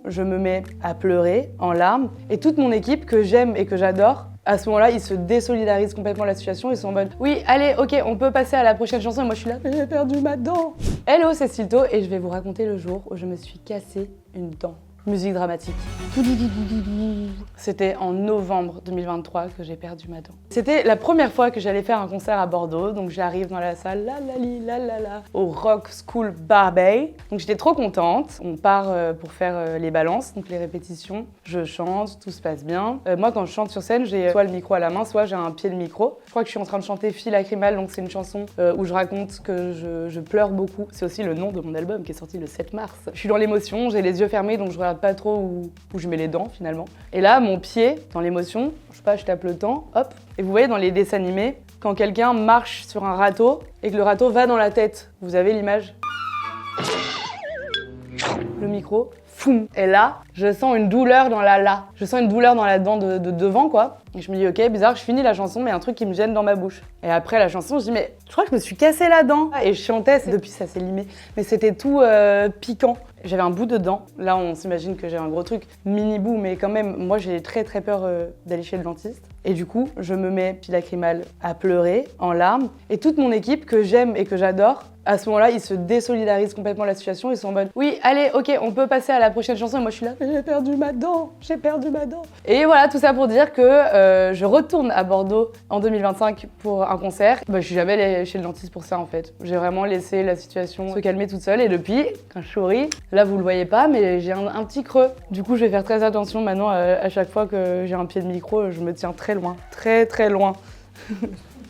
je me mets à pleurer en larmes et toute mon équipe que j'aime et que j'adore, à ce moment-là, ils se désolidarisent complètement de la situation. Ils sont en mode « Oui, allez, ok, on peut passer à la prochaine chanson. » Et moi, je suis là « J'ai perdu ma dent !» Hello, c'est Sylto et je vais vous raconter le jour où je me suis cassé une dent. Musique dramatique. C'était en novembre 2023 que j'ai perdu ma dent. C'était la première fois que j'allais faire un concert à Bordeaux, donc j'arrive dans la salle au Rock School Barbey. Donc j'étais trop contente. On part pour faire les balances, donc les répétitions. Je chante, tout se passe bien. Moi, quand je chante sur scène, j'ai soit le micro à la main, soit j'ai un pied de micro. Je crois que je suis en train de chanter Fille lacrymale, donc c'est une chanson où je raconte que je pleure beaucoup. C'est aussi le nom de mon album qui est sorti le 7 mars. Je suis dans l'émotion, j'ai les yeux fermés, donc je regarde pas trop où je mets les dents finalement. Et là, mon pied, dans l'émotion, je sais pas, je tape le temps, hop. Et vous voyez dans les dessins animés, quand quelqu'un marche sur un râteau et que le râteau va dans la tête, vous avez l'image. Le micro, foum. Et là, je sens une douleur dans Je sens une douleur dans la dent de devant, quoi. Et je me dis, ok, bizarre, je finis la chanson, mais il y a un truc qui me gêne dans ma bouche. Et après la chanson, je dis, mais je crois que je me suis cassé la dent. Et je chantais, depuis ça s'est limé, mais c'était tout piquant. J'avais un bout de dent. Là, on s'imagine que j'ai un gros truc mini bout, mais quand même, moi, j'ai très peur d'aller chez le dentiste. Et du coup, je me mets, puis lacrymale, à pleurer en larmes. Et toute mon équipe que j'aime et que j'adore, à ce moment-là, ils se désolidarisent complètement de la situation. Ils sont en mode, oui, allez, ok, on peut passer à la prochaine chanson. Et moi, je suis là, j'ai perdu ma dent. Et voilà, tout ça pour dire que je retourne à Bordeaux en 2025 pour un concert. Je suis jamais allée chez le dentiste pour ça, en fait. J'ai vraiment laissé la situation se calmer toute seule. Et depuis, quand je souris, là, vous le voyez pas, mais j'ai un petit creux. Du coup, je vais faire très attention maintenant à chaque fois que j'ai un pied de micro. Je me tiens très loin, très loin.